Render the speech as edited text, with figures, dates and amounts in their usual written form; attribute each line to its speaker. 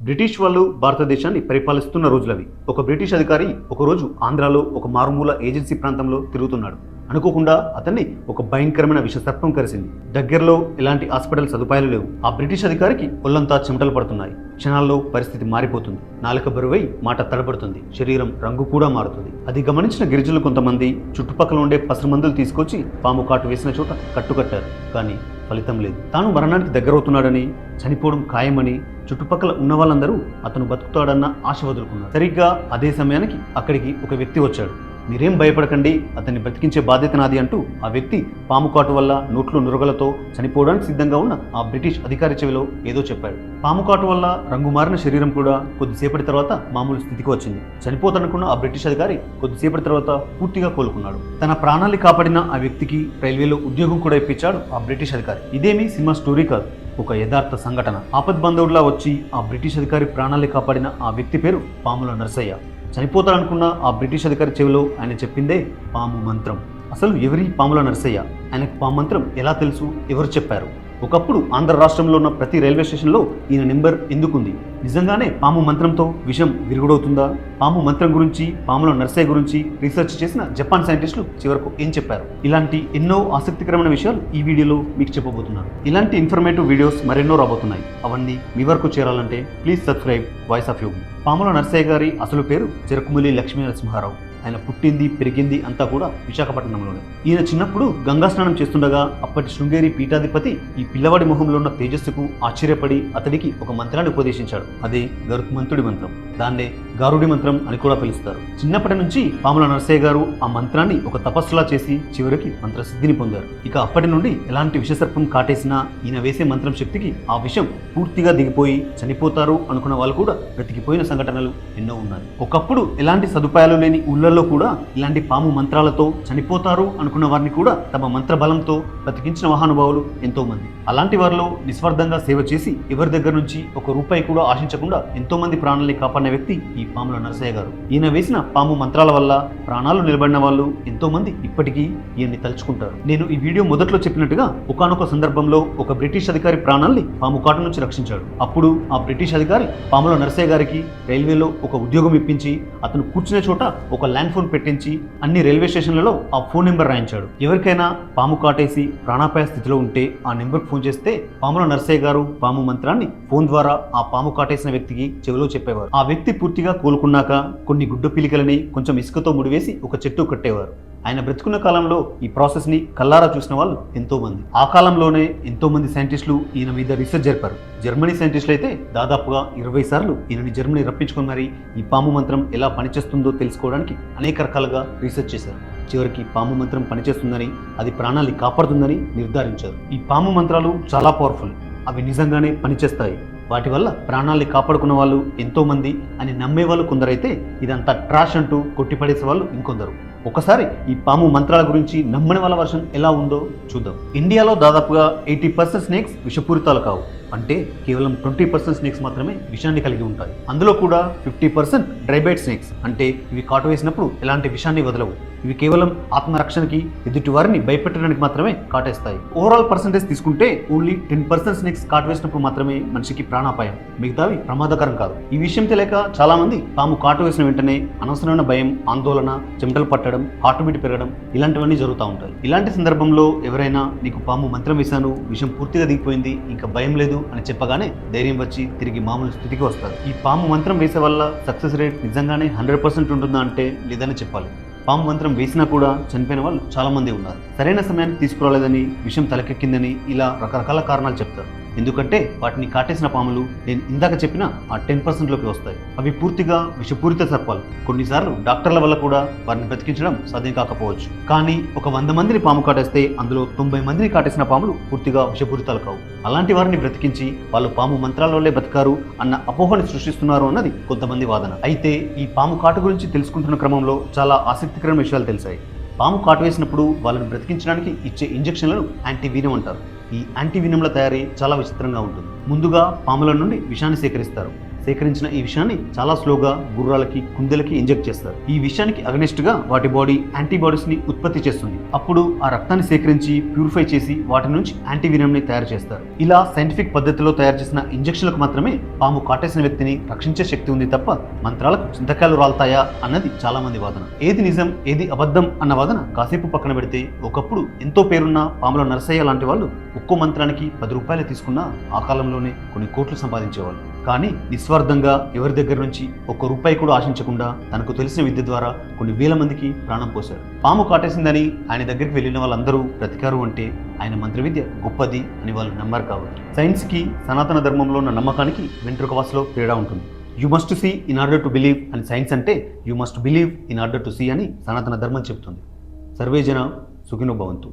Speaker 1: British వాళ్ళు భారతదేశాన్ని పరిపాలిస్తున్న రోజులవి. ఒక బ్రిటిష్ అధికారి ఒకరోజు ఆంధ్రాలో ఒక మారుమూల ఏజెన్సీ ప్రాంతంలో తిరుగుతున్నాడు. అనుకోకుండా అతన్ని ఒక భయంకరమైన విషసర్పం కరిసింది. దగ్గరలో ఎలాంటి హాస్పిటల్ సదుపాయాలు లేవు. ఆ బ్రిటిష్ అధికారికి ఒళ్ళంతా చెమటలు పడుతున్నాయి. క్షణాల్లో పరిస్థితి మారిపోతుంది. నాలుక బరువై మాట తడబడుతుంది. శరీరం రంగు కూడా మారుతుంది. అది గమనించిన గిరిజనులు కొంతమంది చుట్టుపక్కల ఉండే పసరు మందులు తీసుకొచ్చి పాము కాటు వేసిన చోట కట్టుకట్టారు. కానీ ఫలితం లేదు. తాను మరణానికి దగ్గరవుతున్నాడని, చనిపోవడం ఖాయమని చుట్టుపక్కల ఉన్న వాళ్ళందరూ అతను బతుకుతాడన్న ఆశ వదులుకున్నారు. సరిగ్గా అదే సమయానికి అక్కడికి ఒక వ్యక్తి వచ్చాడు. మీరేం భయపడకండి, అతన్ని బ్రతికించే బాధ్యత నాది అంటూ ఆ వ్యక్తి పాము కాటు వల్ల నోట్లో నురగలతో చనిపోవడానికి సిద్ధంగా ఉన్న ఆ బ్రిటిష్ అధికారి చెవిలో ఏదో చెప్పాడు. పాము కాటు వల్ల రంగు మారిన శరీరం కూడా కొద్దిసేపటి తర్వాత మామూలు స్థితికి వచ్చింది. చనిపోతానుకున్న ఆ బ్రిటిష్ అధికారి కొద్దిసేపటి తర్వాత పూర్తిగా కోలుకున్నాడు. తన ప్రాణాన్ని కాపాడిన ఆ వ్యక్తికి రైల్వేలో ఉద్యోగం కూడా ఇప్పించాడు ఆ బ్రిటిష్ అధికారి. ఇదేమీ సినిమా స్టోరీ కాదు, ఒక యథార్థ సంఘటన. ఆపద్బంధవుడిలా వచ్చి ఆ బ్రిటిష్ అధికారి ప్రాణాన్ని కాపాడిన ఆ వ్యక్తి పేరు పాముల నరసయ్య. చనిపోతాడనుకున్న ఆ బ్రిటిష్ అధికారి చెవిలో ఆయన చెప్పిందే పాము మంత్రం. అసలు ఎవరి పాముల నరసయ్య? ఆయనకు పాము మంత్రం ఎలా తెలుసు? ఎవరు చెప్పారు? ఒకప్పుడు ఆంధ్ర రాష్ట్రంలో ఉన్న ప్రతి రైల్వే స్టేషన్లో ఈయన నెంబర్ ఎందుకుంది? నిజంగానే పాము మంత్రంతో విషం విరుగుడవుతుందా? పాము మంత్రం గురించి, పాముల నర్సయ్య గురించి రీసెర్చ్ చేసిన జపాన్ సైంటిస్టులు చివరకు ఏం చెప్పారు? ఇలాంటి ఎన్నో ఆసక్తికరమైన విషయాలు ఈ వీడియోలో మీకు చెప్పబోతున్నాను. ఇలాంటి ఇన్ఫర్మేటివ్ వీడియోస్ మరెన్నో రాబోతున్నాయి. అవన్నీ మీ వరకు చేరాలంటే ప్లీజ్ సబ్స్క్రైబ్ వాయిస్ ఆఫ్ యోగి. పాముల నర్సయ్య గారి అసలు పేరు చెరకుములి లక్ష్మీ నరసింహారావు. ఆయన పుట్టింది పెరిగింది అంతా కూడా విశాఖపట్నంలోనే. ఈయన చిన్నప్పుడు గంగా స్నానం చేస్తుండగా అప్పటి శృంగేరి పీఠాధిపతి ఈ పిల్లవాడి మొహంలో ఉన్న తేజస్సుకు ఆశ్చర్యపడి అతడికి ఒక మంత్రాన్ని ఉపదేశించాడు. అదే గరుత్మంతుడి మంత్రం. దాన్నే గారుడి మంత్రం అని కూడా పిలుస్తారు. చిన్నప్పటి నుంచి పాముల నరసయ్య గారు ఆ మంత్రాన్ని ఒక తపస్సులా చేసి చివరికి మంత్రసిద్ధిని పొందారు. ఇక అప్పటి నుండి ఎలాంటి విషసర్పం కాటేసినా ఈయన వేసే మంత్రం శక్తికి ఆ విషం పూర్తిగా దిగిపోయి చనిపోతారు అనుకున్న వాళ్ళు కూడా బ్రతికిపోయిన సంఘటనలు ఎన్నో ఉన్నాయి. ఒకప్పుడు ఎలాంటి సదుపాయాలు లేని ఊళ్ళల్లో కూడా ఇలాంటి పాము మంత్రాలతో చనిపోతారు అనుకున్న వారిని కూడా తమ మంత్ర బలంతో బ్రతికించిన మహానుభావులు ఎంతో మంది. అలాంటి వారిలో నిస్వార్థంగా సేవ చేసి ఎవరి దగ్గర నుంచి ఒక రూపాయి కూడా ఆశించకుండా ఎంతో మంది ప్రాణాలని కాపాడిన వ్యక్తి ఈ పాముల నరసయ్య గారు. ఈయన వేసిన పాము మంత్రాల వల్ల ప్రాణాలు నిలబడిన వాళ్ళు ఎంతో మంది ఇప్పటికీ ఈయన్ని తలుచుకుంటారు. నేను ఈ వీడియో మొదట్లో చెప్పినట్టుగా ఒకానొక సందర్భంలో ఒక బ్రిటిష్ అధికారి ప్రాణాల్ని పాము కాటు నుంచి రక్షించాడు. అప్పుడు ఆ బ్రిటిష్ అధికారి పాముల నరసయ్య గారికి రైల్వేలో ఒక ఉద్యోగం ఇప్పించి అతను కూర్చునే చోట ఒక ల్యాండ్ ఫోన్ పెట్టించి అన్ని రైల్వే స్టేషన్లలో ఆ ఫోన్ నెంబర్ రాయించాడు. ఎవరికైనా పాము కాటేసి ప్రాణాపాయ స్థితిలో ఉంటే ఆ నెంబర్కి ఫోన్ చేస్తే పాముల నరసయ్య గారు పాము మంత్రాన్ని ఫోన్ ద్వారా ఆ పాము కాటేసిన వ్యక్తికి చెవిలో చెప్పేవారు. ఆ వ్యక్తి పూర్తిగా కోలుకున్నాక కొన్ని గుడ్డ పిలికలని కొంచెం ఇసుకతో ముడివేసి ఒక చెట్టు కట్టేవారు. ఆయన బ్రతుకున్న కాలంలో ఈ ప్రాసెస్ ని కల్లారా చూసిన వాళ్ళు ఎంతో మంది. ఆ కాలంలోనే ఎంతో మంది సైంటిస్టులు ఈయన మీద రీసెర్చ్ జరిపారు. జర్మనీ సైంటిస్టులు అయితే దాదాపుగా 20 సార్లు ఈయనని జర్మనీ రప్పించుకొని మరి ఈ పాము మంత్రం ఎలా పనిచేస్తుందో తెలుసుకోవడానికి అనేక రకాలుగా రీసెర్చ్ చేశారు. చివరికి పాము మంత్రం పనిచేస్తుందని, అది ప్రాణాన్ని కాపాడుతుందని నిర్ధారించారు. ఈ పాము మంత్రాలు చాలా పవర్ఫుల్. అవి నిజంగానే పనిచేస్తాయి. వాటి వల్ల ప్రాణాల్ని కాపాడుకున్న వాళ్ళు ఎంతో మంది అని నమ్మే వాళ్ళు కొందరైతే ఇదంతా ట్రాష్ అంటూ కొట్టిపడేసే వాళ్ళు ఇంకొందరు. ఒకసారి ఈ పాము మంత్రాల గురించి నమ్మని వాళ్ళ వర్షన్ ఎలా ఉందో చూద్దాం. ఇండియాలో దాదాపుగా 80% స్నేక్స్ విషపూరితాలు కావు. అంటే కేవలం 20% స్నేక్స్ మాత్రమే విషాన్ని కలిగి ఉంటాయి. అందులో కూడా 50% డ్రైబైట్ స్నేక్స్, అంటే ఇవి కాటు వేసినప్పుడు ఎలాంటి విషాన్ని వదలవు. ఇవి కేవలం ఆత్మరక్షణకి, ఎదుటి వారిని భయపెట్టడానికి మాత్రమే కాటేస్తాయి. ఓవరాల్ పర్సంటేజ్ తీసుకుంటే ఓన్లీ 10% స్నేక్స్ కాటు వేసినప్పుడు మాత్రమే మనిషికి ప్రాణాపాయం, మిగతావి ప్రమాదకరం కాదు. ఈ విషయం తెలియక చాలా మంది పాము కాటు వేసిన వెంటనే అనవసరమైన భయం, ఆందోళన, చెమటలు పట్టడం, హార్ట్ బీట్ పెరగడం ఇలాంటివన్నీ జరుగుతూ ఉంటాయి. ఇలాంటి సందర్భంలో ఎవరైనా నీకు పాము మంత్రం వేశాను, విషం పూర్తిగా దిగిపోయింది, ఇంకా భయం లేదు అని చెప్పగానే ధైర్యం వచ్చి తిరిగి మామూలు స్థితికి వస్తారు. ఈ పాము మంత్రం వేసే వల్ల సక్సెస్ రేట్ నిజంగానే 100% ఉంటుందా అంటే లేదని చెప్పాలి. పాము మంత్రం వేసినా కూడా చనిపోయిన వాళ్ళు చాలా మంది ఉన్నారు. సరైన సమయానికి తీసుకురాలేదని, విషం తలకెక్కిందని ఇలా రకరకాల కారణాలు చెప్తారు. ఎందుకంటే వాటిని కాటేసిన పాములు నేను ఇందాక చెప్పిన ఆ 10%లోకి వస్తాయి. అవి పూర్తిగా విషపూరిత సర్పాలు. కొన్నిసార్లు డాక్టర్ల వల్ల కూడా వారిని బ్రతికించడం సాధ్యం కాకపోవచ్చు. కానీ ఒక 100 మందిని పాము కాటేస్తే అందులో 90 మందిని కాటేసిన పాములు పూర్తిగా విషపూరితాలు కావు. అలాంటి వారిని బ్రతికించి వాళ్ళు పాము మంత్రాల వల్లే బతికారు అన్న అపోహని సృష్టిస్తున్నారు అన్నది కొంతమంది వాదన. అయితే ఈ పాము కాటు గురించి తెలుసుకుంటున్న క్రమంలో చాలా ఆసక్తికరమైన విషయాలు తెలిసాయి. పాము కాటు వేసినప్పుడు వాళ్ళని బ్రతికించడానికి ఇచ్చే ఇంజెక్షన్లను యాంటీవీనం అంటారు. ఈ యాంటీవీనంల తయారీ చాలా విచిత్రంగా ఉంటుంది. ముందుగా పాముల నుండి విషాన్ని సేకరిస్తారు. సేకరించిన ఈ విషయాన్ని చాలా స్లోగా గుర్రాలకి కుందెలకి ఇంజెక్ట్ చేస్తారు. ఈ విషయానికి అగనెస్ట్ గా వాటి బాడీ యాంటీబాడీస్ ని ఉత్పత్తి చేస్తుంది. అప్పుడు ఆ రక్తాన్ని సేకరించి ప్యూరిఫై చేసి వాటి నుంచి యాంటీవీరం ని తయారు చేస్తారు. ఇలా సైంటిఫిక్ పద్ధతిలో తయారు చేసిన ఇంజెక్షన్లకు మాత్రమే పాము కాటేసిన వ్యక్తిని రక్షించే శక్తి ఉంది తప్ప మంత్రాలకు చింతకాయలు రాలుతాయా అన్నది చాలా మంది వాదన. ఏది నిజం ఏది అబద్ధం అన్న వాదన కాసేపు పక్కన పెడితే, ఒకప్పుడు ఎంతో పేరున్న పాముల నరసయ్య లాంటి వాళ్ళు ఒక్కో మంత్రానికి 10 రూపాయలు తీసుకున్నా ఆ కాలంలోనే కొన్ని కోట్లు సంపాదించేవాళ్ళు. కానీ నిస్వార్థంగా ఎవరి దగ్గర నుంచి ఒక్క రూపాయి కూడా ఆశించకుండా తనకు తెలిసిన విద్య ద్వారా కొన్ని వేల మందికి ప్రాణం పోశాడు. పాము కాటేసిందని ఆయన దగ్గరికి వెళ్ళిన వాళ్ళందరూ బ్రతికారు అంటే ఆయన మంత్ర విద్య గొప్పది అని వాళ్ళు నమ్మారు కాబట్టి. సైన్స్కి సనాతన ధర్మంలో ఉన్న నమ్మకానికి వెంట్రుకవాసలో తేడా ఉంటుంది. You must see in order to believe అని సైన్స్ అంటే you must believe in order to see అని సనాతన ధర్మం చెబుతుంది. సర్వే జన సుఖినో భవంతు.